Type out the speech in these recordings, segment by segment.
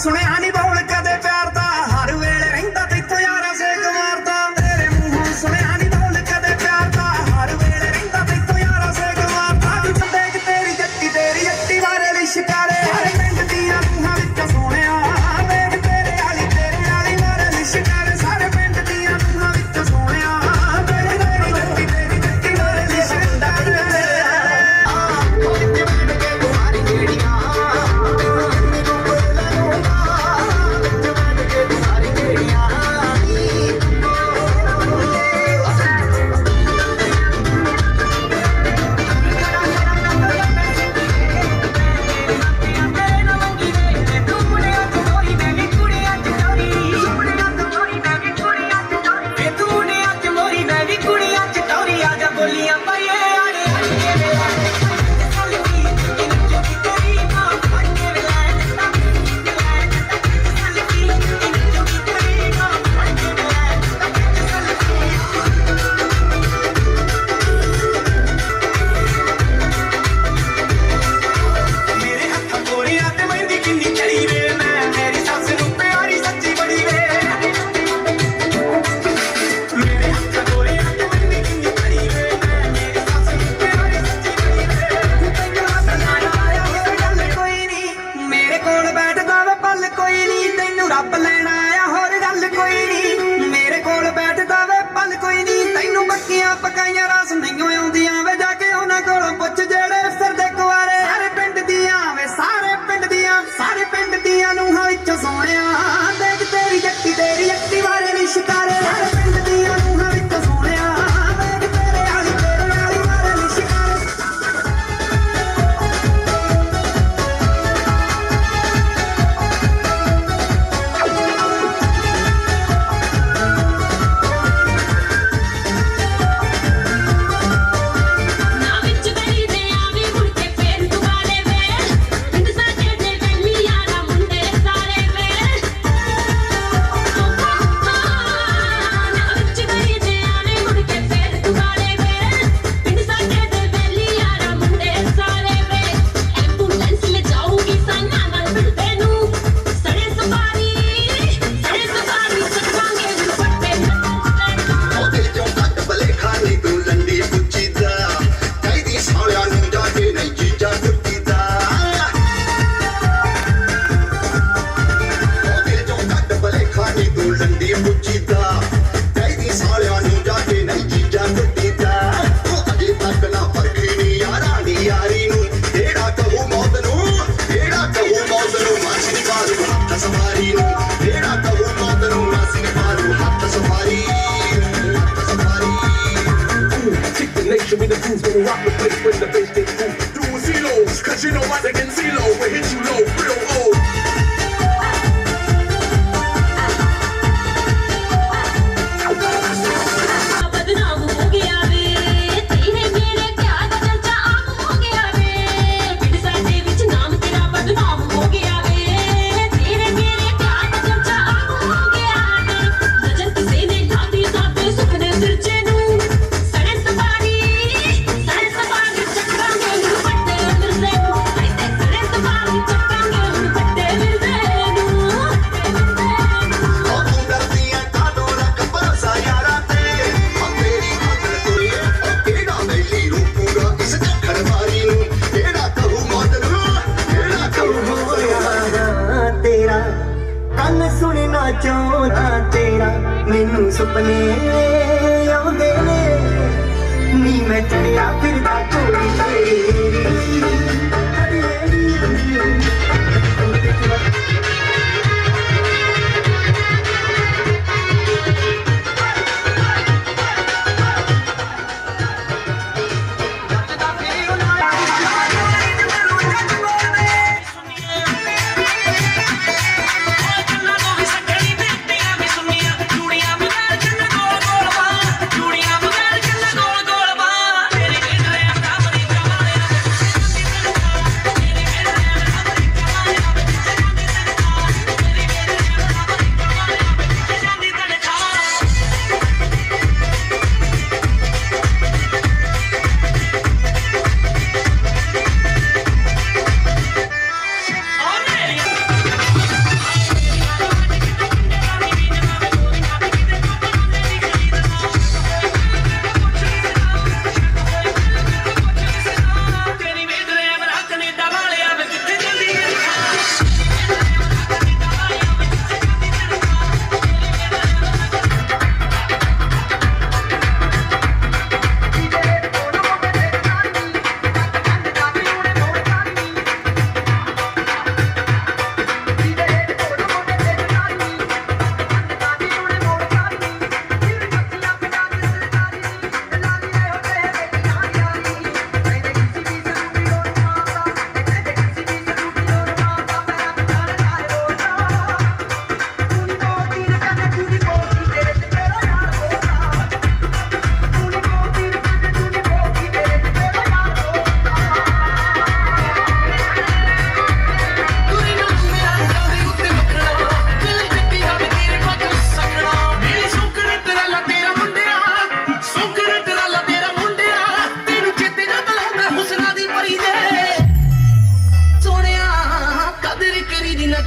ਸੁਣਿਆ ਨੀ ਬੋਲ ਕਦੇ ਪਿਆਰ ਦਾ ਹਰ ਵੇਲੇ ਰਹਿੰਦਾ ਤੈਥੋਂ ਯਾਰਾ ਸੇਕ ਮਾਰਦਾ ਤੇਰੇ ਮੂੰਹੋਂ ਸੁਣਿਆ ਨੀ ਬੋਲ ਕਦੇ ਪਿਆਰ ਦਾ ਹਰ ਵੇਲੇ ਰਹਿੰਦਾ ਤੈਥੋਂ ਯਾਰਾ ਸੇਕ ਮਾਰਦਾ ਤੂੰ ਦੇਖ ਤੇਰੀ ਜੱਟੀ ਵਾਰੇ ਲਿਸ਼ਕਾਰੇ ਹਰ ਪਿੰਡ ਦੀਆਂ ਰੂਹਾਂ ਵਿੱਚ ਸੋਹਣਿਆ ਵੇਖ ਤੇਰੇ ਵਾਲੀ ਵਾਰੇ ਲਿਸ਼ਕਾਰੇ ਸਾਰੇ ਪਿੰਡ ਦੀਆਂ ਰੂਹਾਂ ਵਿੱਚ ਸੋਹਣਿਆ ਵੇਖ ਤੇਰੀ ਜੱਟੀ ਵਾਰੇ ਲਿਸ਼ਕਾਰੇ ਰੱਬ ਲੈਣਾ ਆ ਹੋਰ ਗੱਲ ਕੋਈ ਨਹੀਂ ਮੇਰੇ ਕੋਲ ਬੈਠਦਾ ਵੇ ਪਲ ਕੋਈ ਨਹੀਂ ਤੈਨੂੰ ਬੱਕੀਆਂ ਪਕਾਈਆਂ ਰਸ ਨਹੀਂ ਆਉਂਦੀਆਂ ਵੇ ਜਾ ਕੇ ਉਹਨਾਂ ਕੋਲੋਂ ਪੁੱਛ ਜਿਹੜੇ ਅਫਸਰ ਦੇ ਕੁਆਰੇ ਸਾਰੇ ਪਿੰਡ ਦੀਆਂ ਵੇ ਸਾਰੇ ਪਿੰਡ ਦੀਆਂ ਨੂੰਹਾਂ ਵਿੱਚੋਂ ਸੋਹਣਿਆ ਦੇਖ ਤੇਰੀ ਜੱਟੀ ਵਾਰੇ ਲਿਸ਼ਕਾਰੇ ਸਾਰੇ ਪਿੰਡ ਦੀਆਂ ਨੂੰਹਾਂ ਵਿੱਚੋਂ ਸੋਹਣਿਆ ਦੇਖ ਤੇਰੇ ਵਾਲੀ ਵਾਰੇ ਲਿਸ਼ਕਾਰੇ Rock the place when the bass gets moved. Do C-Lows, cause you know what they can see low. We hit you low, real old. ਸੁਣਨਾ ਚਾਹੁੰਦਾ ਤੇਰਾ ਮੈਨੂੰ ਸੁਪਨੇ ਆਉਂਦੇ ਨੇ ਨੀ ਮੈਂ ਚੜਿਆ ਫਿਰਦਾ ਕੋਈ ਤੇਰੀ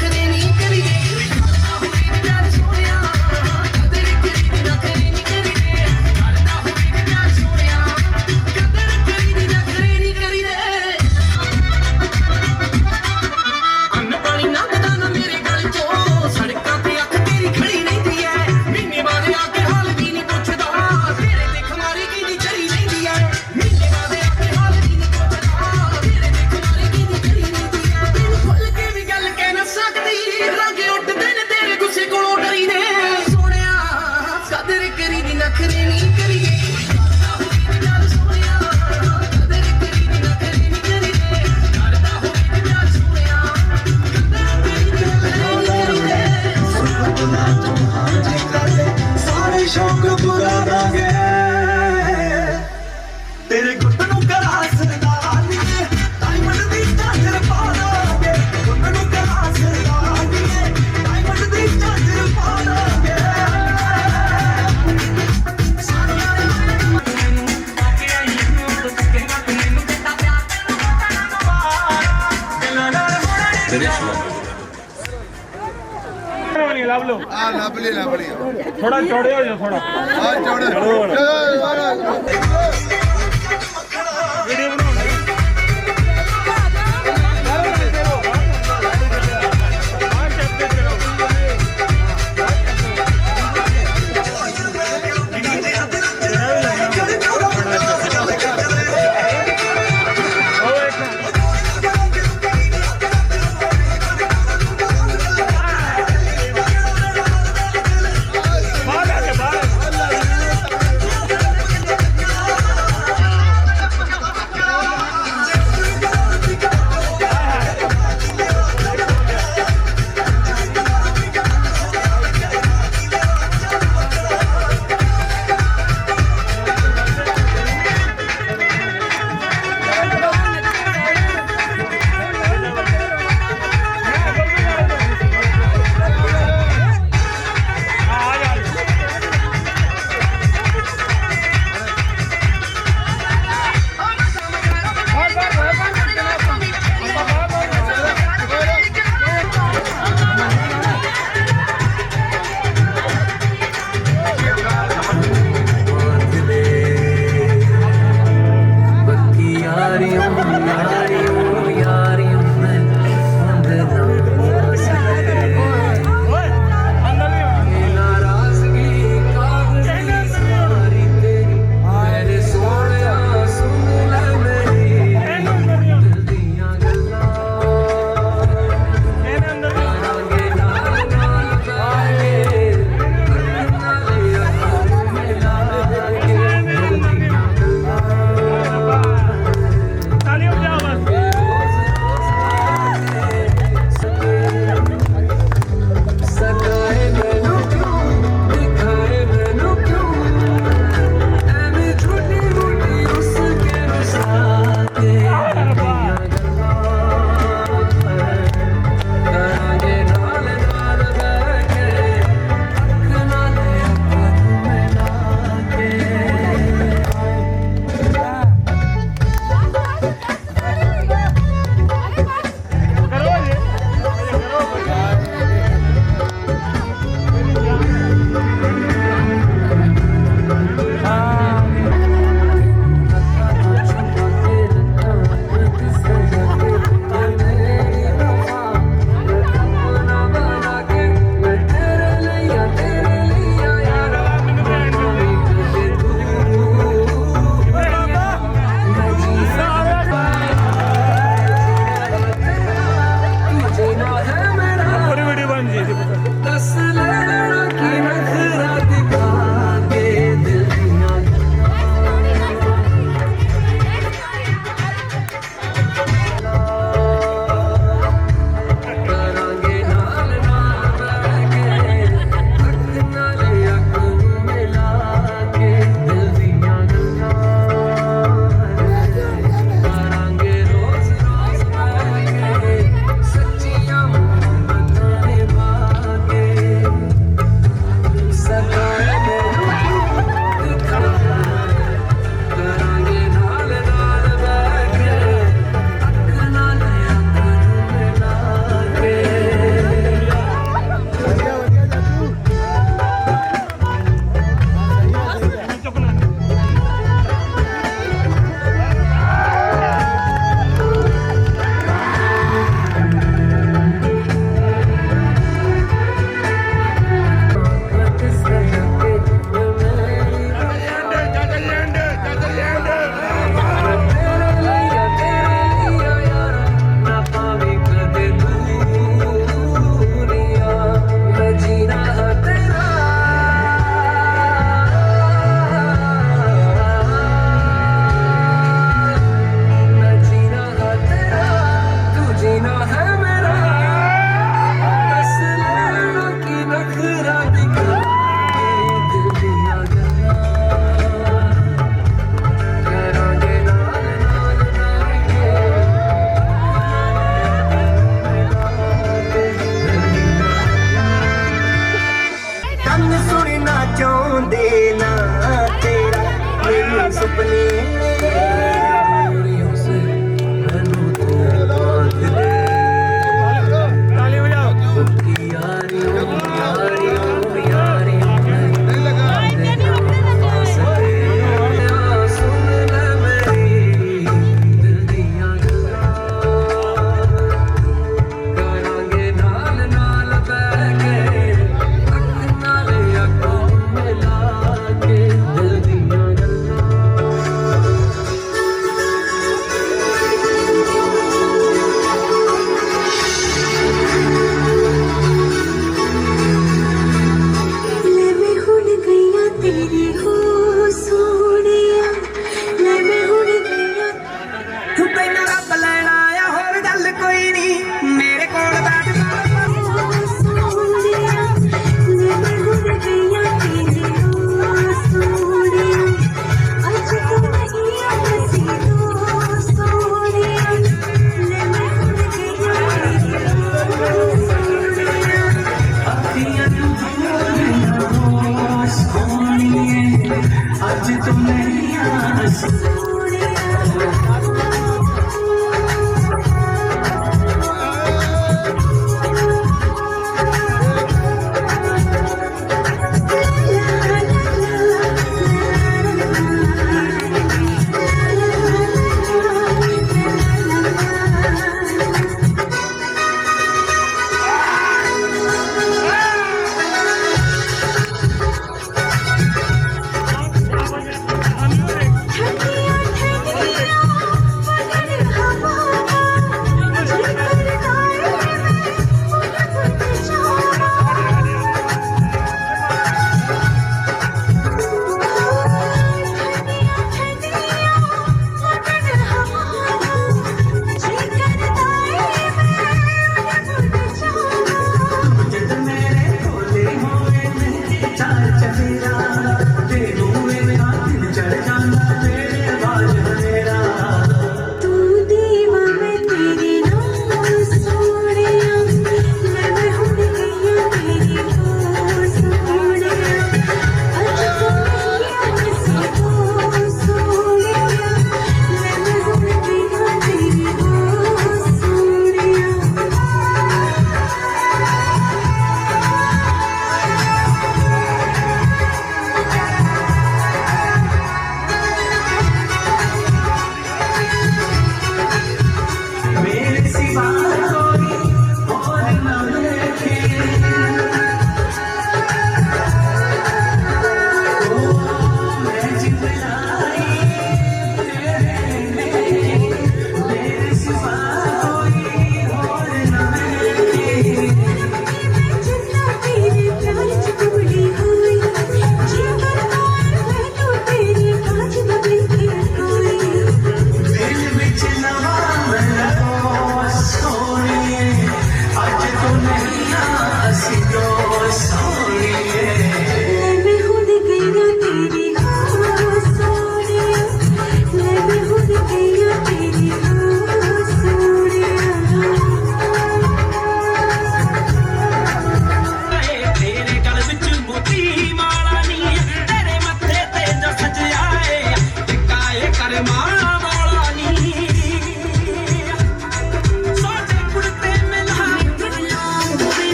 ਨਖਰੇ ਨਹੀਂ ਕਰੀਏ ਕਰਦਾ ਹੋਵੇ ਪਿਆਰ ਸੋਹਣਿਆ ਕਦਰ ਕਰੀਦੀ ਨਖਰੇ ਨਹੀਂ ਕਰੀਏ ਕਰਦਾ ਹੋਵੇ ਪਿਆਰ ਸੋਹਣਿਆ ਕਦਰ ਕਰੀਦੀ ਨਖਰੇ ਨਹੀਂ ਕਰੀਏ ਅੰਨ ਪਾਣੀ ਲੰਘਦਾ ਨਾ ਮੇਰੇ ਗਲ ਚੋਂ ਸੜਕਾਂ ਤੇ ਅੱਖ ਤੇਰੀ ਖੜੀ ਰਹਿੰਦੀ ਐ ਮਹੀਨੇ ਬਾਅਦ ਆ ਕੇ ਹਾਲ ਵੀ ਨਹੀਂ ਪੁੱਛਦਾ ਤੇਰੇ ਤੇ ਖਮਾਰੀ ਕਿਹਦੀ ਚੜੀ ਰਹਿੰਦੀ ਐ ਮਹੀਨੇ ਬਾਅਦ ਆ ਕੇ ਹਾਲ ਵੀ ਨਹੀਂ ਪੁੱਛਦਾ ਤੇਰੇ ਤੇ ਖਮਾਰੀ ਕਿਹਦੀ ਚੜੀ ਰਹਿੰਦੀ ਐ ਤੈਨੂੰ ਖੁੱਲ ਕੇ ਵੀ ਗੱਲ ਕਹਿ ਨਾ ਸਕਦੀ ਰੰਗ ਉੱਡਦੇ ਨੇ ਤੇਰੇ ਗੁੱਸੇ ਕੋਲੋਂ ਡਰੀ ਨੇ ਸੋਹਣਿਆ ਕਦਰ ਕਰੀ ਦੀ ਨਖਰੇ ਨਹੀਂ ਕਰੀਏ ਕਰਦਾ ਹੋਵੇ ਪਿਆਰ ਸੋਹਣਿਆ ਕਦਰ ਕਰੀ ਦੀ ਨਖਰੇ ਨਹੀਂ ਕਰੀਏ ਕਰਦਾ ਹੋਵੇ ਪਿਆਰ ਸੋਹਣਿਆ ਸਾਰੇ ਸ਼ੌਕ ਪੂਰਾ ਦਾਂਗੇ ਤੇਰੇ ਗੁੱਟ ਨੂੰ ਕਰਾ ਸਰਦਾਰੀ ਡਾਇਮੰਡ ਦੀ ਚਾਦਰ ਪਾ ਦਾਂਗੇ ਗੁੱਟ ਨੂੰ ਕਰਾ ਸਰਦਾਰੀ ਡਾਇਮੰਡ ਦੀ ਚਾਦਰ ਪਾ ਦਾਂਗੇ ਨਹੀਂ ਲੱਭ ਲਓ ਆ ਲੱਭ ਲਈ ਥੋੜਾ ਚੌੜੇ ਹੋ ਜਾਓ ਥੋੜਾ ਆ ਚੌੜੇ ਵੀਡੀਓ ਬਣਾਉਣੀ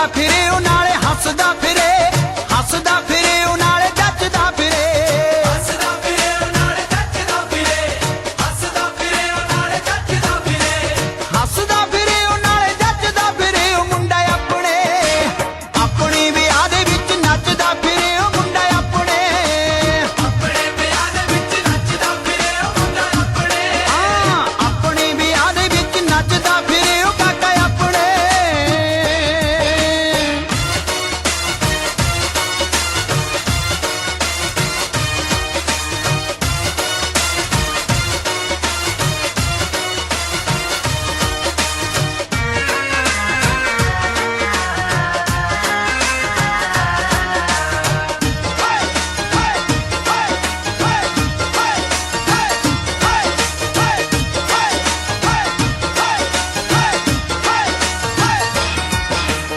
ਨੱਚਦਾ ਫਿਰੇ ਉਹ ਨਾਲੇ ਹੱਸਦਾ ਫਿਰੇ, ਹੱਸਦਾ ਫਿਰੇ ਉਹ ਨਾਲੇ ਜੱਜਦਾ ਫਿਰੇ, ਹੱਸਦਾ ਫਿਰੇ ਉਹ ਨਾਲੇ ਜੱਜਦਾ ਫਿਰੇ, ਹੱਸਦਾ ਫਿਰੇ ਉਹ ਨਾਲੇ ਜੱਜਦਾ ਫਿਰੇ, ਹੱਸਦਾ ਫਿਰੇ ਉਹ ਨਾਲੇ ਜੱਜਦਾ ਫਿਰੇ ਉਹ ਮੁੰਡਾ ਆਪਣੇ, ਆਪਣੇ ਵਿਆਹ ਦੇ ਵਿੱਚ ਨੱਚਦਾ ਫਿਰੇ ਉਹ ਮੁੰਡਾ ਆਪਣੇ, ਆਪਣੇ ਵਿਆਹ ਦੇ ਵਿੱਚ ਨੱਚਦਾ ਫਿਰੇ ਉਹ ਮੁੰਡਾ ਆਪਣੇ, ਹਾਂ ਆਪਣੇ ਵਿਆਹ ਦੇ ਵਿੱਚ ਨੱਚਦਾ ਫਿਰੇ ਉਹ ਕਾਕਾ ਆਪਣੇ।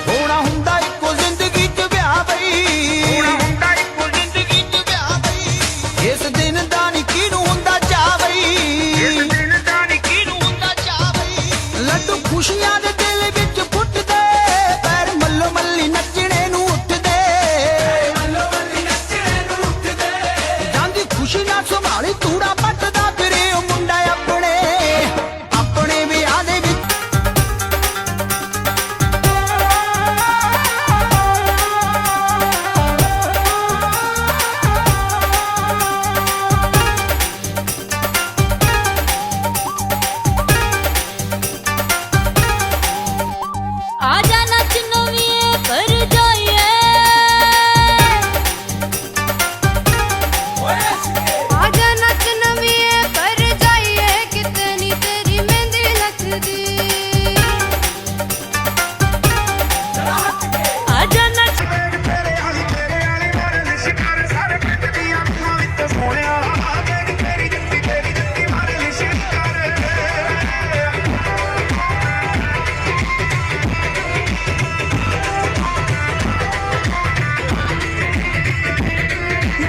ਹੋਣਾ ਹੁੰਦਾ ਇੱਕੋ ਜ਼ਿੰਦਗੀ 'ਚ ਵਿਆਹ ਬਈ, ਹੋਣਾ ਹੁੰਦਾ ਇੱਕੋ ਜ਼ਿੰਦਗੀ 'ਚ ਵਿਆਹ ਬਈ, ਇਸ ਦਿਨ ਦਾ ਨੀ ਕਿਹਨੂੰ ਹੁੰਦਾ ਚਾਅ ਬਈ, ਇਸ ਦਿਨ ਦਾ ਨੀ ਕਿਹਨੂੰ ਹੁੰਦਾ ਚਾਅ ਬਈ, ਲੱਡੂ ਖੁਸ਼ੀਆਂ ਦੇ ਦਿਲ ਵਿੱਚ ਫੁੱਟਦੇ, ਪੈਰ ਮੱਲੋ ਮੱਲੀ ਨੱਚਣੇ ਨੂੰ ਉੱਠਦੇ, ਮੱਲੋ ਮੱਲੀ ਨੱਚਣੇ ਨੂੰ ਉੱਠਦੇ, ਜਾਂਦੀ ਖੁਸ਼ੀ ਨਾਲ ਸੰਭਾਲੀ ਤੂੜਾ ਪੱਟਦਾ ਫਿਰੇ ਉਹ ਮੁੰਡਾ ਆਪਣੇ, ਆਪਣੇ ਵਿਆਹ ਦੇ ਵਿੱਚ। आजा नच नवीए पर जाइए, आजा नच नवीए पर जाइए, कितनी तेरी मेहंदी लगदी, आजा नच ਤੇਰੇ ਵਾਲੀ ਮਾਰਨ ਸ਼ਿਕਾਰ ਸਾਰੇ ਪਿੰਡ ਦੀਆਂ ਅੱਖਾਂ ਵਿੱਚ ਸੋਹਣਿਆ ਦੇਖ ਤੇਰੀ ਜੁੱਤੀ ਮਾਰਨ ਸ਼ਿਕਾਰ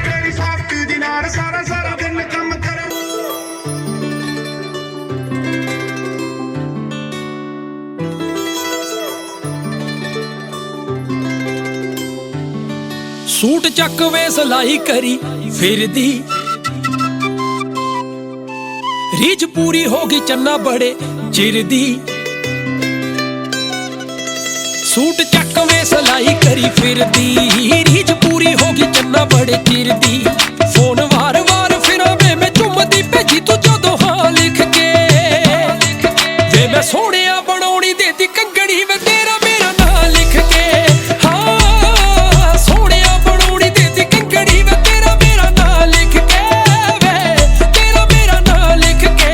ਤੇਰੀ ਸਾਫਤੀ ਦੀ ਨਾਲ ਸਾਰਾ ਸਾਰਾ ਦਿਨ ਕੰਮ ਕਰ ਸੂਟ ਚੱਕ ਵੇ ਸਲਾਈ ਕਰੀ ਫਿਰਦੀ, ਰੀਝ ਪੂਰੀ ਹੋ ਗਈ ਚੰਨਾ ਬੜੇ ਚਿਰ ਦੀ, ਸੂਟ ਚੱਕ ਵੇ ਸਲਾਈ ਕਰੀ ਫਿਰਦੀ, ਰੀਝ ਪੂਰੀ ਹੋ ਗਈ ਚੰਨਾ ਬੜੇ ਚਿਰ ਦੀ, ਫੋਨ ਵਾਰ-ਵਾਰ ਫਿਰਾਂ ਵੇ ਮੈਂ ਚੁੰਮਦੀ ਭੇਜੀ ਤੂੰ ਜਦੋਂ ਹਾਂ ਲਿਖ ਕੇ, ਵੇ ਮੈਂ ਸੋਹਣਿਆ ਬਣਾਉਣੀ ਦੇਤੀ ਕੰਗਣੀ ਵੇ ਤੇਰਾ ਮੇਰਾ ਨਾਂ ਲਿਖ ਕੇ, ਹਾਂ ਸੋਹਣਿਆ ਬਣਾਉਣੀ ਦੇਤੀ ਕੰਗਣੀ ਵੇ ਤੇਰਾ ਮੇਰਾ ਨਾਂ ਲਿਖ ਕੇ, ਵੇ ਤੇਰਾ ਮੇਰਾ ਨਾਂ ਲਿਖ ਕੇ।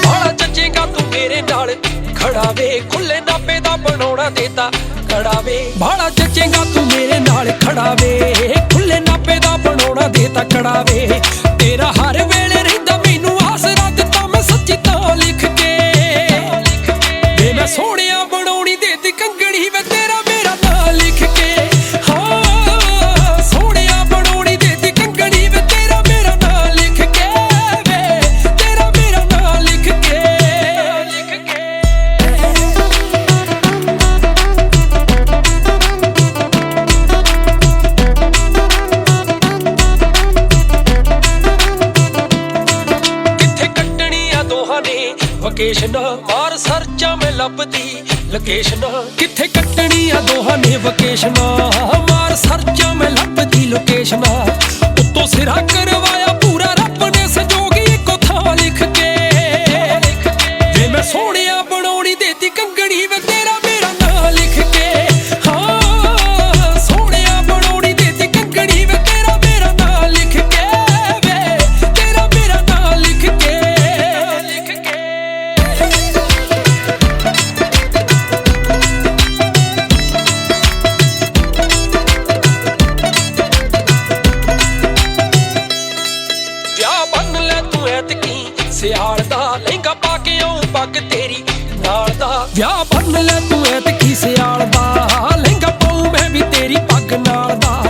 ਬਾਲਾ ਚੱਜੇਗਾ ਤੂੰ ਮੇਰੇ ਨਾਲ ਖੜਾ ਵੇ, ਖੁੱਲੇ ਨਾਪੇ ਦਾ ਬਣਾਉਣਾ ਦੇਤਾ ਖੜਾ ਵੇ, ਬਾਲਾ ਚੱਜੇਗਾ ਤੂੰ ਮੇਰੇ ਨਾਲ ਖੜਾ ਵੇ, ਖੁੱਲੇ ਨਾਪੇ ਦਾ ਬਣਾਉਣਾ ਦੇਤਾ ਖੜਾ ਵੇ, ਤੇਰਾ ਹਰ ਵੇਲੇ ਰਹਿੰਦਾ ਮੈਨੂੰ ਆਸਰਾ ਦਿੱਤਾ ਮੈਂ ਸੱਚੀ ਤਾਂ ਲਿਖ ਕੇ, ਵੇ ਮੈਂ ਸੋਹਣਿਆ ਬਣਾਉਣੀ ਦੇਤੀ ਕੰਗਣੀ ਵੇ ਤੇਰਾ ਮੇਰਾ ਨਾਂ ਲਿਖ ਕੇ, ਹਾਂ ਸੋਹਣਿਆ ਬਣਾਉਣੀ ਦੇਤੀ ਕੰਗਣੀ ਵੇ ਤੇਰਾ ਮੇਰਾ ਨਾਂ ਲਿਖ ਕੇ, ਵੇ ਤੇਰਾ ਮੇਰਾ ਨਾਂ ਲਿਖ ਕੇ। ਕਿੱਥੇ ਕੱਟਣੀ ਆ ਦੋਹਾਂ ਨੇ ਵਕੇਸ਼ਨ, ਮਾਰ ਸਰਚਾਂ ਮੈਂ ਲੱਭਦੀ ਲੋਕੇਸ਼ਨ, ਕਿੱਥੇ ਕੱਟਣੀ ਆ ਦੋਹਾਂ ਨੇ ਵਕੇਸ਼ਨ, ਮਾਰ ਸਰਚਾਂ ਮੈਂ ਲੱਭਦੀ ਲੋਕੇਸ਼ਨ, ਉੱਤੋਂ ਸਿਰਾ ਕਰਵਾਇਆ ਪੂਰਾ ਰੱਬ ਨੇ ਸੰਜੋਗੀ ਇੱਕੋ ਥਾਂ ਲਿਖ ਕੇ, ਵੇ ਮੈਂ ਸੋਹਣਿਆ ਬਣਾਉਣੀ ਦੇਤੀ ਕੰਗਣੀ ਵੇ ਤੇਰਾ ਮੇਰਾ ਨਾਂ ਲਿਖ ਕੇ, ਹਾਂ ਸੋਹਣਿਆ ਬਣਾਉਣੀ ਦੇਤੀ ਕੰਗਣੀ ਵੇ ਤੇਰਾ ਮੇਰਾ ਨਾਂ ਲਿਖ ਕੇ, ਵੇ ਤੇਰਾ ਮੇਰਾ ਨਾਂ ਲਿਖ ਕੇ। ਸਿਆਲ ਦਾ ਲਹਿੰਗਾ ਪਾ ਕੇ ਆਉਂ ਪੱਗ ਤੇਰੀ ਨਾਲ ਦਾ, ਵਿਆਹ ਬੰਨ ਲੈ ਤੂੰ ਐਤਕੀ ਸਿਆਲ ਦਾ, ਲਹਿੰਗਾ ਪਾਉਂ ਮੈਂ ਵੀ ਤੇਰੀ ਪੱਗ ਨਾਲ ਦਾ,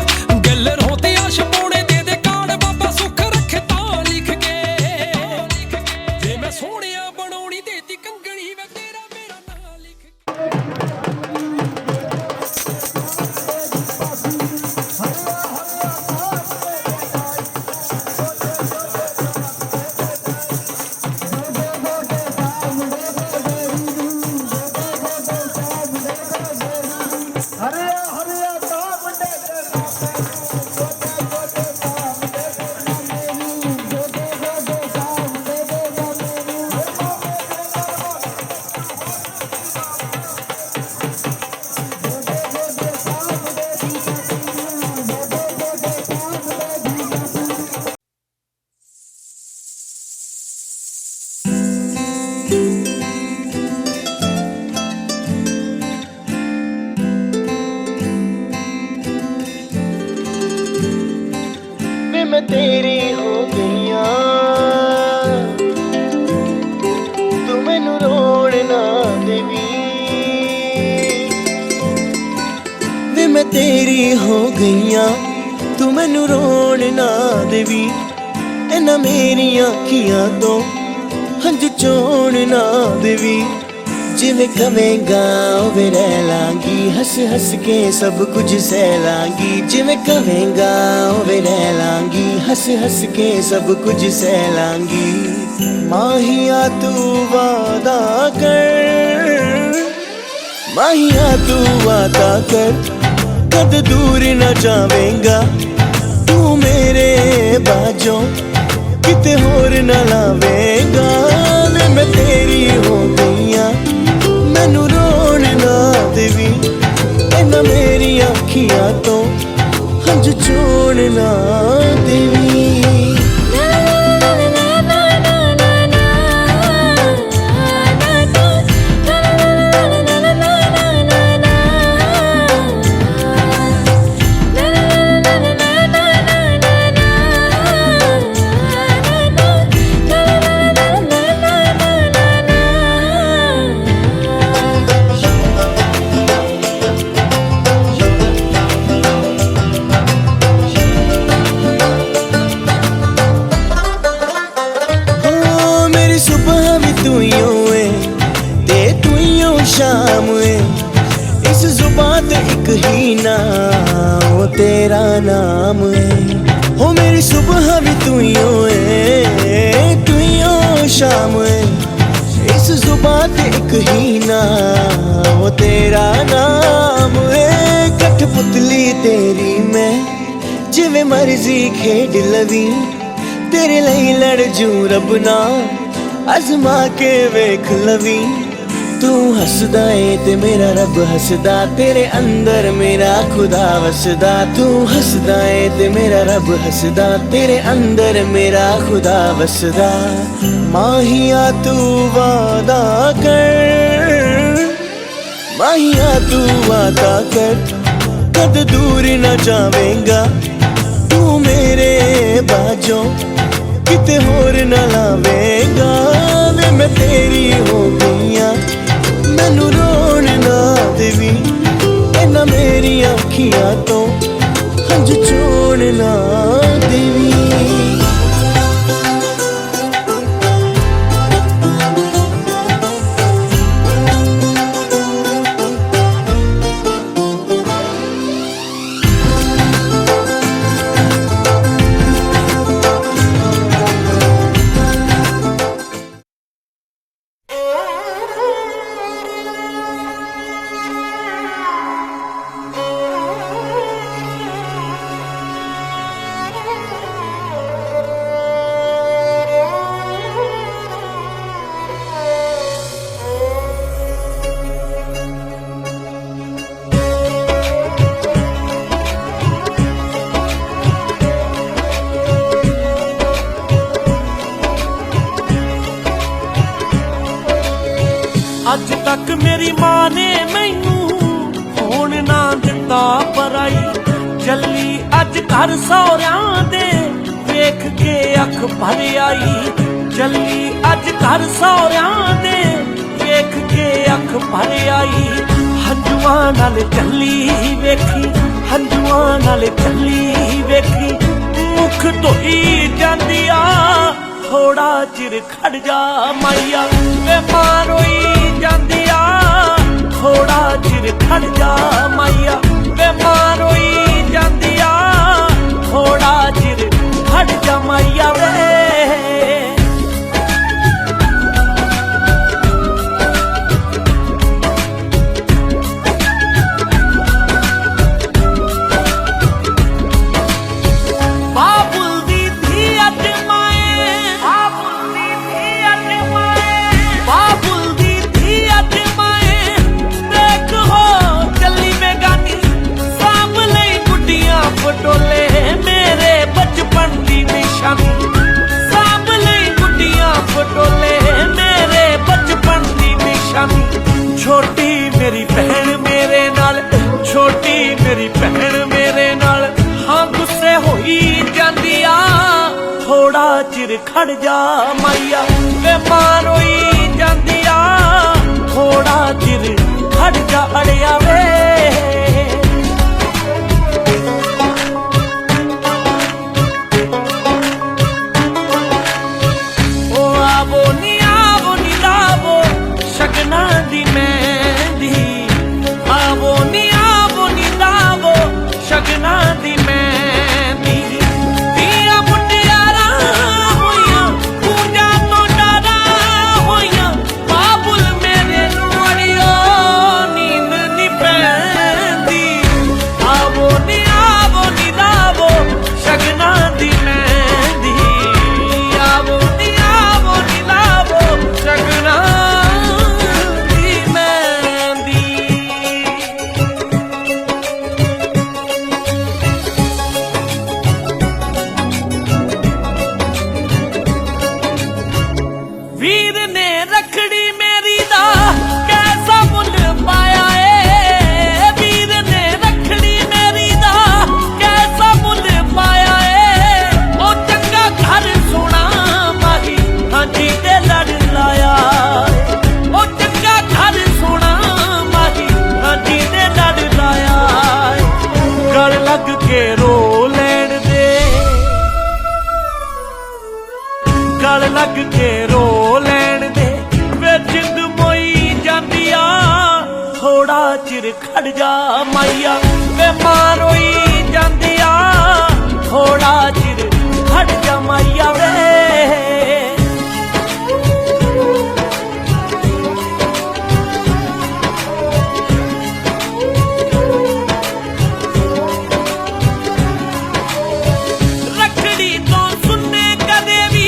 तेरी हो गईयां तू मैनू रोण ना देवी इन्हां मेरियां अखियां तो हंझ चोण ना देवी जिवें कवेंगा उवें रह लांगी हंस हंस के सब कुछ सह लांगी जिवें कवेंगा उवें रह लांगी हंस हंस के सब कुछ सह लांगी माहिया तू वादा कर माहिया तू वादा कर कद दूर न जावेंगा तू मेरे बाजों किते होर न लावेंगा वे मैं तेरी हो गईयां मैनू रोण ना देवी इन्हां मेरी अखियां तो हंझ चोण ना देवी शाम इस जुबान ते एक ही नाम वो तेरा नाम है हो मेरी सुबह भी तू ही हो शाम इस जुबान ते एक ही नाम वो तेरा नाम है कठपुतली तेरी मैं जिवें मर्जी खेड लवी तेरे लिए लड़ जू रब ना अजमा के वेख लवी तू हसदा है ते मेरा रब हसदा तेरे अंदर मेरा खुदा वसदा तू हसदा है ते मेरा रब हसदा तेरे अंदर मेरा खुदा वसदा माहिया तू वादा कर माहिया तू वादा कर कद दूर न जावेंगा तू मेरे बाजों किते होर न लावेंगा वे मैं तेरी हो गईयां मैनू रोण ना देवी इन्हां मेरी अखियां तो हंझ चोण ना देवी ਅੱਜ ਤੱਕ ਮੇਰੀ ਮਾਂ ਨੇ ਮੈਨੂੰ ਹੋਣ ਨਾ ਦਿੱਤਾ ਪਰਾਈ ਚੱਲੀ ਅੱਜ ਘਰ ਸਹੁਰਿਆਂ ਦੇ ਵੇਖ ਕੇ ਅੱਖ ਭਰ ਆਈ ਚੱਲੀ ਅੱਜ ਘਰ ਸਹੁਰਿਆਂ ਦੇ ਵੇਖ ਕੇ ਅੱਖ ਭਰ ਆਈ ਹੰਝੂਆਂ ਨਾਲ ਚੱਲੀ ਵੇਖੀ ਹੰਝੂਆਂ ਨਾਲ ਚੱਲੀ ਵੇਖੀ ਮੁਖ ਧੋਈ ਜਾਂਦੀ ਆ ਥੋੜਾ ਚਿਰ ਖੜ ਜਾ ਮਾਈਆ ਵੇ ਮਾਂ ਰੋਈ ਜਾਂਦੀ ਆ ਥੋੜਾ ਚਿਰ ਖੜ ਜਾ ਮਾਈਆ ਵੇ ਮਾਂ ਰੋਈ ਜਾਂਦੀ ਆ ਥੋੜਾ ਚਿਰ ਖੜ ਜਾ ਮਾਈਆ ਵੇ ਪਟੋਲੇ ਮੇਰੇ ਬਚਪਨ ਦੀ ਨਿਸ਼ਾਨੀ ਸਾਂਭ ਲਈ ਗੁੱਡੀਆਂ ਪਟੋਲੇ ਮੇਰੇ ਬਚਪਨ ਦੀ ਨਿਸ਼ਾਨੀ ਛੋਟੀ ਮੇਰੀ ਭੈਣ ਮੇਰੇ ਨਾਲ ਛੋਟੀ ਮੇਰੀ ਭੈਣ ਮੇਰੇ ਨਾਲ ਹਾਂ ਗੁੱਸੇ ਹੋਈ ਜਾਂਦੀ ਆ ਥੋੜਾ ਚਿਰ ਖੜ ਜਾ ਮਾਈਆ ਵੇ ਮਾਂ ਰੋਈ ਜਾਂਦੀ ਆ ਥੋੜਾ ਚਿਰ ਖੜ ਜਾ ਅੜਿਆ ਵੇ दी मेहंदी आवो नी लावो शगना दी मेहंदी दिया मुटियारा होइया पूजा तो डरा होइया बाबुल मेरे नुअड़ियो नींद नी पैंदी आवो नी लावो शगना दी मेहंदी आवो नी लावो शगना दी मेहंदी। वीर ने रखड़ी मेरी दा कैसा मुल पाया ए वीर ने रखड़ी मेरी दा कैसा मुल पाया ए ओ चंगा घर सोना माही हाजी ते लड़ लाया ओ चंगा घर सोना माही हाजी ते लड़ लाया गल लग के रो लैण दे गल लग के रो लैण दे वे जिंद मोई जांदी आ थोड़ा चिर खड़ जा माइया वे मां रोई जांदी आ थोड़ा चिर खड़ जा माइया वे रखड़ी तो सुनने कदे भी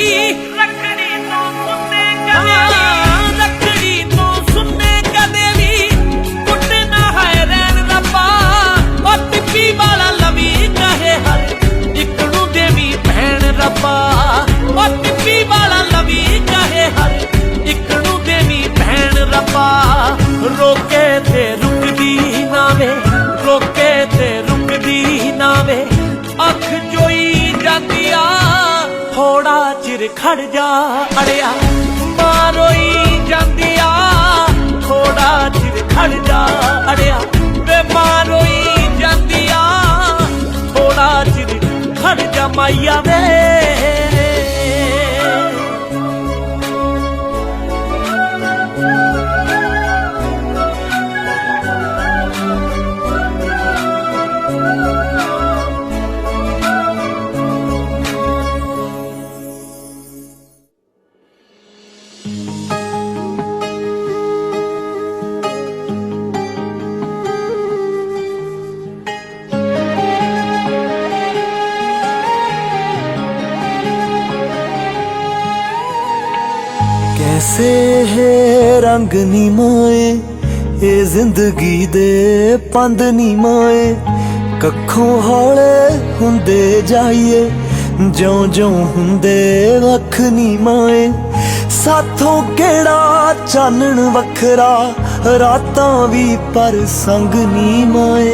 रखड़ी तो सुनने रखड़ी तो सुनने कदे भी कुटना है रैन रब्बा और टिप्पी वाला लवी कहे हर इकड़ू देवी भैन रब्बा और टिप्पी वाला लवी कहे हर इकड़ू देवी भैन रब्बा रोके ते रुकदी ना वे रोके ते रुकदी ना वे अख जोई जाती आ थोड़ा चिर खड़ जा अड़िया मारोई जाती आ थोड़ा चिर खड़ जा अड़िया वे मारोई जाती आ थोड़ा चिर खड़ जा माइया वे कैसे है रंग नी माए ए जिंदगी दे पंद नी माए कखों हौले हुंदे जाइए ज्यों ज्यों हुंदे वख नी माए साथों केड़ा चानण वखरा रातां भी पर संग नी माए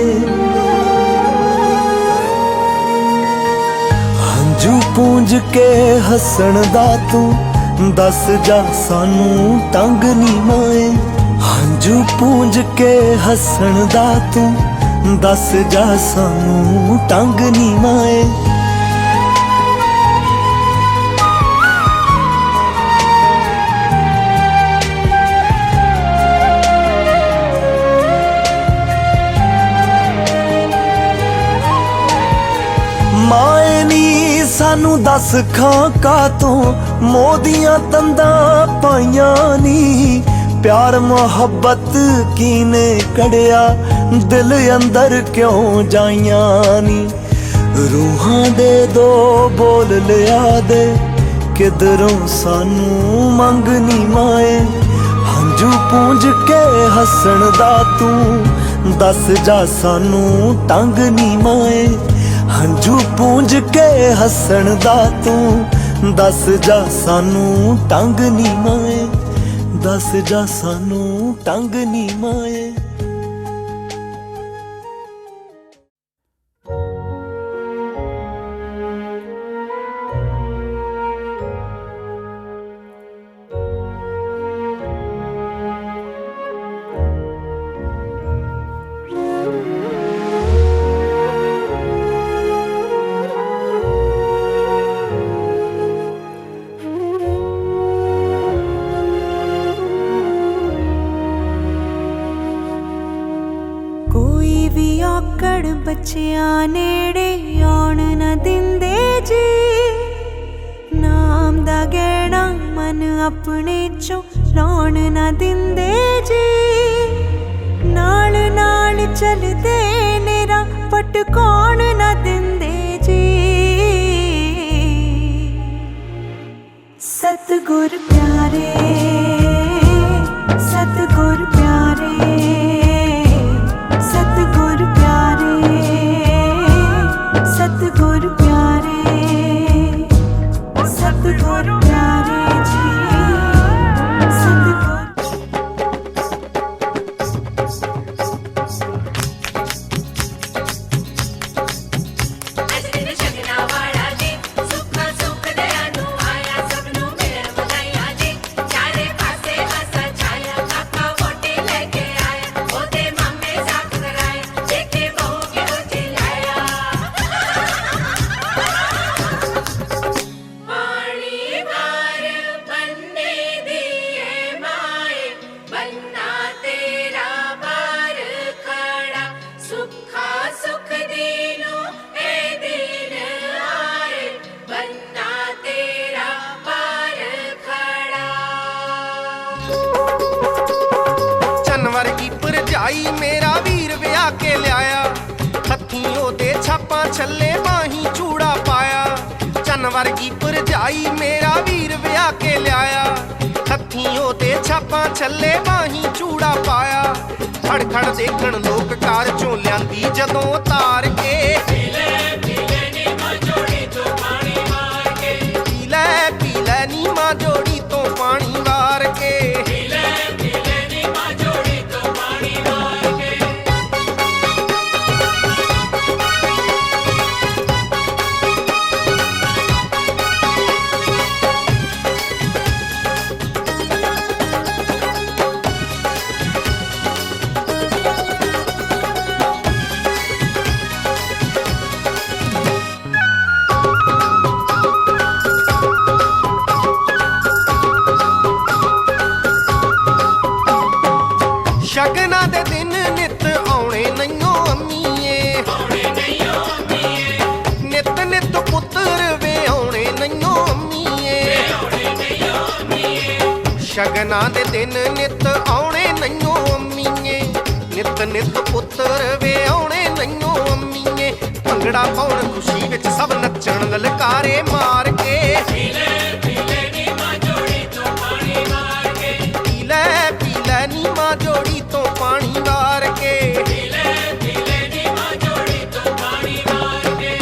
हंझू पूंज के हसण दा तू दस जा सानू तंग नी माए हंझू पूंज के हसण दा तू दस जा सानू तंग नी माए माए नी सानू दस खां का तो मोदियां तंदा पाइयां नी प्यार मोहब्बत कीने कड़िया दिल अंदर क्यों जाइयां नी रूहां दे दो बोल लिया दे किधरों सानू मंगनी माए हंझू पूंज के हसण दा तू दस जा सानू तंग नी माए हंझू पूंज के हसण दा तू दस जा सानू तंग नी माए दस जा सानू तंग नी माए ਵੀ ਔਕੜ ਬੱਚਿਆਂ ਨੇੜੇ ਆਉਣ ਨਾ ਦਿੰਦੇ ਜੀ ਨਾਮ ਦਾ ਗਹਿਣਾ ਮਨ ਆਪਣੇ ਚੋਂ ਲਾਉਣ ਨਾ ਦਿੰਦੇ ਜੀ ਨਾਲ ਨਾਲ ਚੱਲਦੇ ਨੇਰਾ ਪਟਕਾਉਣ ਨਾ ਦਿੰਦੇ ਜੀ ਸਤਿਗੁਰ ਪਿਆਰੇ ਸਤਿਗੁਰ ਪਿਆਰੇ ਸਤਿਗੁਰ ਪਿਆਰੇ ਸਤਿਗੁਰ ਪਿਆਰੇ ਸਤਿਗੁਰ ਪਿਆਰੇ ਜੀ ਸਤਿਗੁਰ ਅੱਜ ਦਿਨ ਸ਼ਗਨਾ ਵਾਲਾ ਜੀ ਸੁੱਖ ਸੁੱਖ ਦਇਆ ਨੂੰ ਆਇਆ ਸਭ ਨੂੰ ਮਿਲਣ ਵਧਾਈਆਂ ਜੀ ਚਾਰੇ ਪਾਸੇ ਹੱਸਾ ਛਾਇਆ ਕਾਕਾ ਵੋਟੀ ਲੈ ਕੇ ਆਇਆ ਉਹਦੇ ਮਾਮੇ ਸਾਥ ਕਰਾਇਆ ਦੇਖੇ ਬਹੂ ਕਿਹੋ ਚਿਲਾਇਆ ਪਾਣੀ ਵਾਰ ਬੰਨੇ ਦੀਏ ਮਾਏ ਬੰਨਾ ਤੇਰਾ ਬਾਰ ਖੜਾ ਸੁੱਖਾ ਸੁਖ ਦੀਨੋ ਇਹ ਦਿਨ ਆਏ ਬੰਨਾ ਤੇਰਾ ਬਾਰ ਖੜਾ ਚੰਨ ਵਰਗੀ ਭਰਜਾਈ ਮੇਰਾ ਵੀਰ ਵਿਆਹ ਕੇ ਲਿਆਇਆ ਹੱਥੀਂ ਉਹਦੇ ਛਾਪਾਂ ਛੱਲੇ ਬਾਹੀਂ ਚੂੜਾ ਪਾਇਆ ਚੰਨ ਵਰਗੀ ਭਰਜਾਈ ਮੇਰਾ ਵੀਰ ਵਿਆਹ ਕੇ ਲਿਆਇਆ ਹੱਥੀਂ ਉਹਦੇ ਛਾਪਾਂ ਛੱਲੇ ਬਾਹੀਂ ਚੂੜਾ ਪਾਇਆ ਖੜ ਖੜ ਦੇਖਣ ਲੋਕ ਕਾਰ ਚੋਂ ਲਿਆਂਦੀ ਜਦੋਂ ਉਤਾਰ ਕੇ ਪੀ ਲੈ ਨੀ ਮਾਂ ਜੋੜੀ ਤੋਂ ਪਾਣੀ ਵਾਰ ਕੇ ਪੀ ਲੈ ਨੀ ਮਾਂ ਜੋੜੀ ਤੋਂ ਪਾਣੀ ਵਾਰ ਕੇ ਸ਼ਗਨਾਂ ਦੇ ਦਿਨ ਨਿਤ ਆਉਣੇ ਨਹੀਂਓ ਅੰਮੀਏ ਨਿਤ ਨਿਤ ਪੁੱਤਰ ਵੇ ਆਉਣੇ ਨਹੀਂਓ ਅੰਮੀਏ ਸ਼ਗਨਾਂ ਦੇ ਦਿਨ ਨਿਤ ਆਉਣੇ ਨਹੀਂਓ ਅੰਮੀਏ ਨਿਤ ਨਿਤ ਪੁੱਤਰ ਵੇ ਆਉਣੇ ਨਹੀਂਓ ਅੰਮੀਏ ਭੰਗੜਾ ਪਾਉਣ ਖੁਸ਼ੀ ਵਿੱਚ ਸਭ ਨੱਚਣ ਲਲਕਾਰੇ ਮਾਰ ਕੇ ਪੀ ਲੈ ਨੀ ਮਾਂ ਜੋੜੀ ਤੋਂ ਪਾਣੀ ਵਾਰ ਕੇ ਪੀ ਲੈ ਨੀ ਮਾਂ ਜੋੜੀ ਤੋਂ ਪਾਣੀ ਵਾਰ ਕੇ ਪੀ ਲੈ ਨੀ ਮਾਂ ਜੋੜੀ ਤੋਂ ਪਾਣੀ ਵਾਰ ਕੇ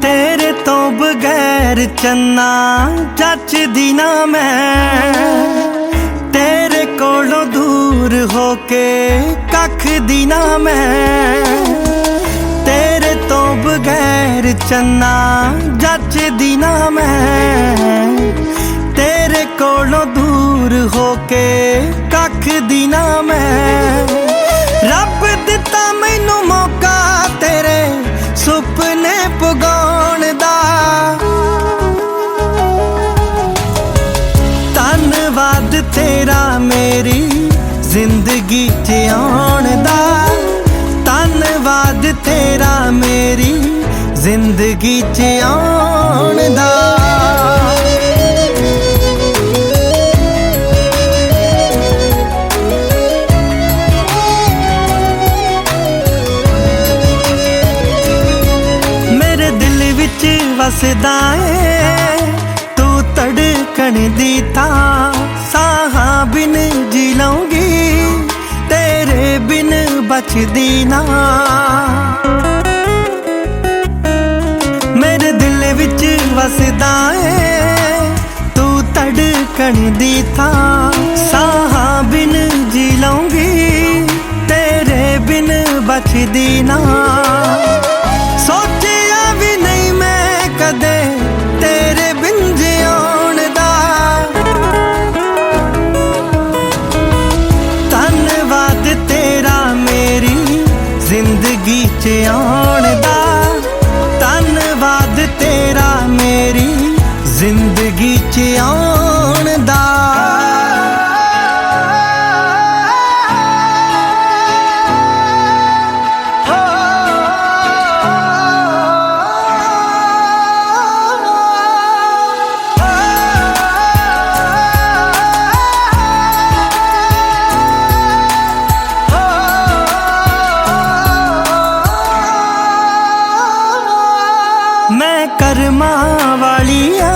ਤੇਰੇ ਤੋਂ ਬਗੈਰ ਚੰਨਾ ਜੱਚਦੀ ਨਾ ਮੈਂ ਤੇਰੇ ਕੋਲੋਂ ਦੂਰ ਹੋ ਕੇ ਕੱਖ ਦੀ ਨਾ ਮੈਂ ਤੇਰੇ ਤੋਂ ਬਗੈਰ ਚੰਨਾ ਜੱਚਦੀ ਨਾ ਮੈਂ ਤੇਰੇ ਕੋਲੋਂ ਦੂਰ ਹੋ ਕੇ ਕੱਖ ਦੀ ਨਾ ਮੈਂ ਰੱਬ ਦਿੱਤਾ ਮੈਨੂੰ ਮੌਕਾ ਤੇਰੇ ਸੁਪਨੇ ਪੁਗਾਉਣ ਦਾ ਧੰਨਵਾਦ ਤੇਰਾ ਮੇਰੀ ਜ਼ਿੰਦਗੀ 'ਚ ਆਉਣ ਦਾ ਧੰਨਵਾਦ ਤੇਰਾ ਮੇਰੀ ਜ਼ਿੰਦਗੀ 'ਚ ਆਉਣ ਦਾ ਵਸਦਾ ਏ ਤੂੰ ਧੜਕਣ ਦੀ ਥਾਂ ਸਾਹਾਂ ਬਿਨ ਜੀ ਲਊਂਗੀ ਤੇਰੇ ਬਿਨ ਬਚਦੀ ਨਾ ਮੇਰੇ ਦਿਲ ਵਿੱਚ ਵਸਦਾ ਏ ਤੂੰ ਧੜਕਣ ਦੀ ਥਾਂ ਸਾਹਾਂ ਬਿਨ ਜੀ ਲਊਂਗੀ ਤੇਰੇ ਬਿਨ ਬਚਦੀ ਨਾ ਕਦੇ ਤੇਰੇ ਬਿਨ ਜਿਉਣ ਦਾ ਚ ਆਉਣ ਦਾ ਧੰਨਵਾਦ ਤੇਰਾ ਮੇਰੀ ਜ਼ਿੰਦਗੀ ਚ ਆਉਣ ਦਾ मैं कर्मा वालिया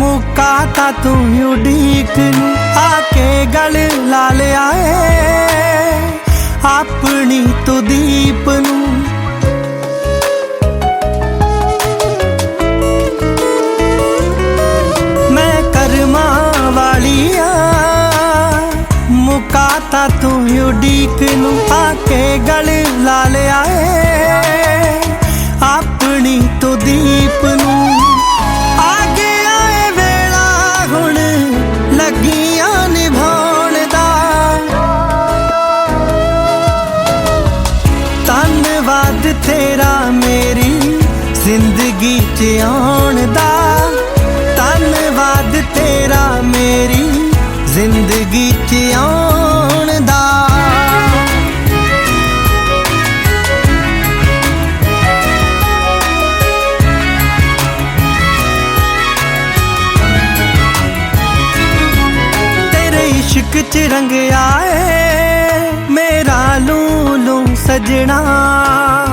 मुका ता तू उड़ीक आके गल ला लिया है अपनी तू दीप नू मैं कर्मा वालिया मुका ता तू उड़ीक नू आके गल ला लिया है अपनी तो दीप नू आगे आए वेला हुण लगियां निभाउण दा धन्नवाद तेरा मेरी जिंदगी च आउण दा धन्नवाद तेरा मेरी जिंदगी च आउण दा इश्क च रंग आए मेरा लूलू सजना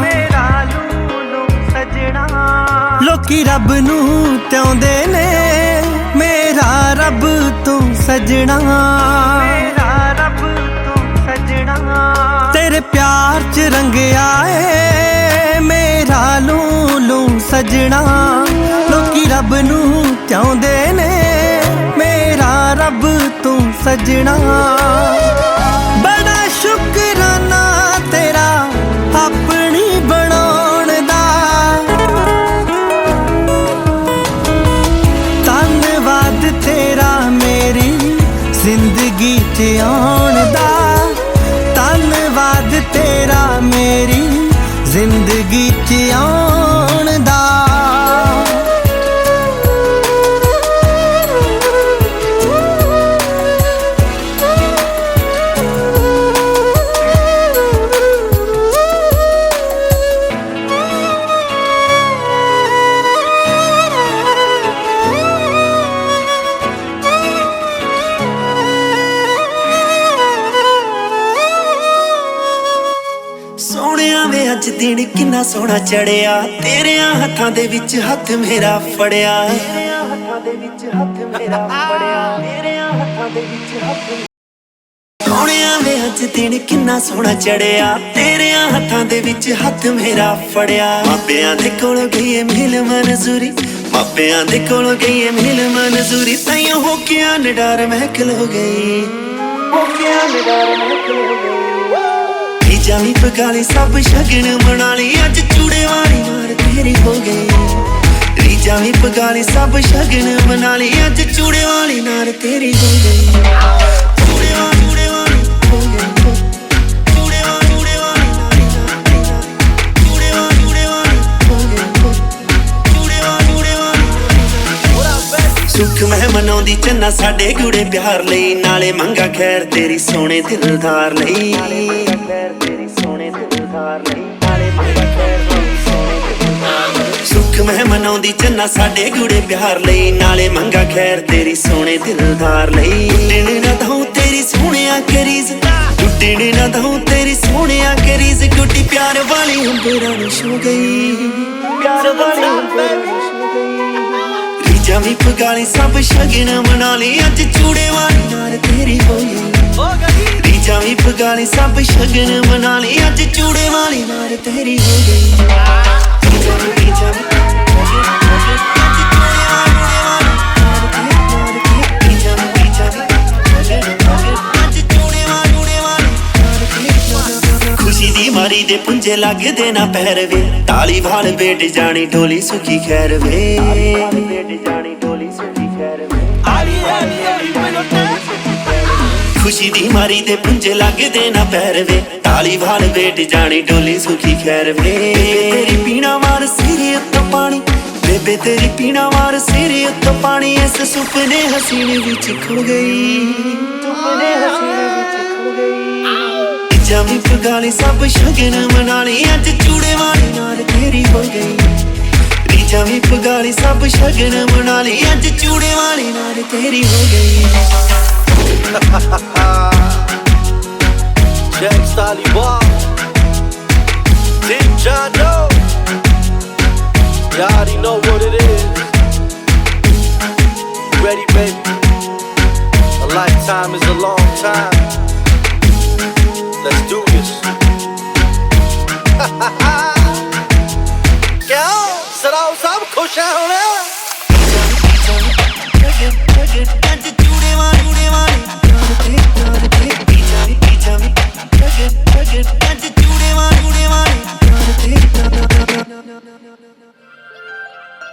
मेरा लूलू सजना लोकी रब नू त्योंदे ने मेरा रब तू सजना मेरा रब तू सजना तेरे प्यार च रंग आए मेरा लूलू सजना लोकी रब नू त्योंदे ने मेरा रब तू सजना बड़ा शुकराना तेरा अपनी बनाउण दा धन्नवाद तेरा मेरी जिंदगी च आउण दा धन्नवाद तेरा मेरी जिंदगी च आउण दा ਅੱਜ ਦਿਨ ਕਿੰਨਾ ਸੋਹਣਾ ਚੜਿਆ ਤੇਰਿਆਂ ਹੱਥਾਂ ਦੇ ਵਿੱਚ ਹੱਥ ਮੇਰਾ ਫੜਿਆ ਤੇਰਿਆਂ ਹੱਥਾਂ ਦੇ ਵਿੱਚ ਹੱਥ ਮੇਰਾ ਫੜਿਆ ਤੇਰਿਆਂ ਹੱਥਾਂ ਦੇ ਵਿੱਚ ਹੱਥ ਸੋਹਣਿਆ ਵੇ ਅੱਜ ਦਿਨ ਕਿੰਨਾ ਸੋਹਣਾ ਚੜਿਆ ਤੇਰਿਆਂ ਹੱਥਾਂ ਦੇ ਵਿੱਚ ਹੱਥ ਮੇਰਾ ਫੜਿਆ ਮਾਪਿਆਂ ਦੇ ਕੋਲ ਗਈ ਮਿਲ ਮਨਜ਼ੂਰੀ ਮਾਪਿਆਂ ਦੇ ਕੋਲ ਗਈ ਮਿਲ ਮਨਜ਼ੂਰੀ ਤਾਈਓ ਹੋ ਕੇ ਨਡਰ ਮਹਿਕਲ ਹੋ ਗਈ ਹੋ ਕੇ ਨਡਰ ਮਹਿਕਲ ਹੋ ਗਈ जावी पगाली सब शगन मना ली अज चूड़े वाली मार तेरी हो गई रीजा भी पगाली सब शगन मना ली अज चूड़े वाली नार तेरी हो गई चूड़े वाली हो गई चूड़े वाली नारी चूड़े वाली हो गई चूड़े वाली सुख मैं मनाउंदी चन्ना साडे गुड़े प्यार लई नाले मंगा खैर तेरी सोने दिलदार लई सुख मैं मनाउंदी चन्ना साडे गुड़े प्यार लई नाले मंगा खैर तेरी सोने दिलदार लई टुटने ना दऊं तेरी सोहणिया करीज टुटने ना दऊं तेरी सोहणिया करीज गुड्डी प्यार वाली अंबरां नूं छू गई प्यार वाली अंबरां नूं छू गई रीजा भी पगाली सब शगन मना ली अज चूड़े वाली नार तेरी हो गई रीजा भी पगाली सब शगन मना ली अज चूड़े वाली नार तेरी हो गई रीजा भी खुशी दी मारी दे पुंजे लगदे ना पैर वे ताली वाल बेट जानी ढोली सुखी खैर वे खुशी दी मारी दे पुंजे लगदे ना पैर वे ताली वाल बेट जानी डोली सुखी खैर वे तेरी पीना मार सिरे उत्तों पानी बेबे तेरी पीना मार सिरे उत्तों पानी इस सुपने हसीने विच खो गई सुपने हसीने विच खो गई जमी पगाली सब शगन मनाली अज चूड़े वाली नाल तेरी हो गई रीजा भी पगाली सब शगन मनाली अज चूड़े वाली नाल तेरी हो गई Jack Stolly Ball, Deep John Doe. You already know what it is. Ready, baby? A lifetime is a long time. Let's do this. क्या सराव सब खुश हैं होने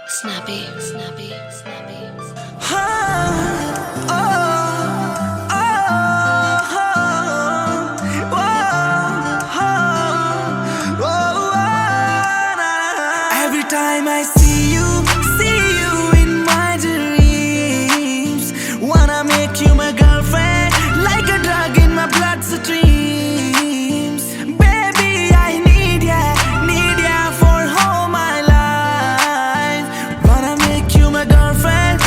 Snappy, snappy, snappy. Every time I see you in my dreams. Wanna make you my girlfriend, like a drug in my bloodstreams. Baby, I need ya for all my life. Wanna make you my girlfriend,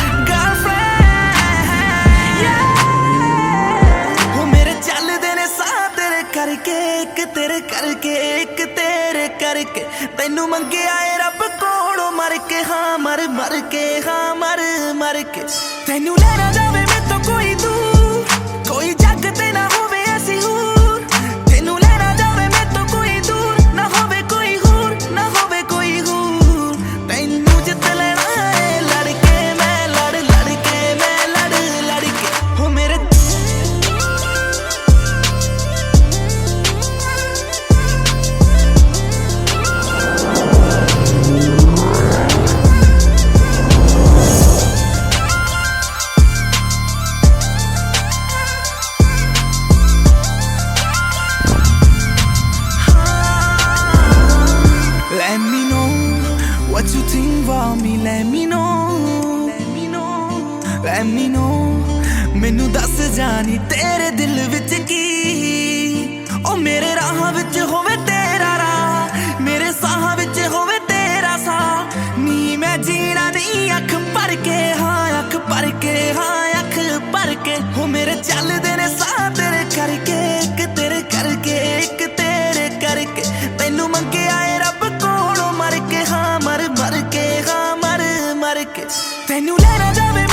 yeah. Oh, mere chalde ne saath tere karke, ek tere karke, ek tere karke. Tainu mangiya hai ਰੱਬ ਕੋਲੋਂ ਮਰ ਕੇ ਹਾਂ ਮਰ ਕੇ ਹਾਂ ਮਰ ਕੇ ਤੈਨੂੰ ਲੈ ਨਾ ਜਾਵੇ ਮੈਥੋਂ ਕੋਈ ਦੂਰ ਕੋਈ ਜੱਗ ਤੇ ਨਾ ਹੋਵੇ ਐਸੀ ਹੂਰ ਤੈਨੂੰ ਲੈ ਨਾ ਜਾਵੇ ਮੈਥੋਂ ਕੋਈ ਦੂਰ ਨਾ ਹੋਵੇ ਕੋਈ ਹੂਰ ਨਾ ਹੋਵੇ ਕੋਈ ਹੂਰ ਤੈਨੂੰ ਜਿੱਤ ਲੈਣਾ ਏ ਲੜ ਕੇ ਮੈਂ ਲੜ ਕੇ ਮੈਂ ਲੜ ਕੇ ਹੋ ਮੇਰੇ Let me know what you think about me. Let me know. Let me know. ਮੈਨੂੰ ਦੱਸ ਜਾਨੀ ਤੇਰੇ ਦਿਲ ਵਿੱਚ ਕੀ ਉਹ ਮੇਰੇ ਰਾਹਾਂ ਵਿੱਚ ਹੋਵੇ ਤੇਰਾ ਰਾਹ ਮੇਰੇ ਸਾਹਾਂ ਵਿੱਚ ਹੋਵੇ ਤੇਰਾ ਸਾਹ ਨੀ ਮੈਂ ਜੀਣਾ ਨਹੀਂ ਅੱਖ ਭਰ ਕੇ ਹਾਂ ਅੱਖ ਭਰ ਕੇ ਹਾਂ ਅੱਖ ਭਰ ਕੇ ਹੋ ਮੇਰੇ ਚੱਲਦੇ ਨੇ ਸਾਹ ਤੇਰੇ ਕਰਕੇ ਇੱਕ ਤੇਰੇ ਕਰਕੇ ਇੱਕ ਤੇਰੇ ਕਰਕੇ ਤੈਨੂੰ ਮੰਗਿਆ ਏ ਰੱਬ ਕੋਲੋਂ ਮਰ ਕੇ ਹਾਂ ਮਰ ਕੇ ਹਾਂ ਮਰ ਕੇ ਤੈਨੂੰ ਲੈ ਨਾ ਜਾਵੇ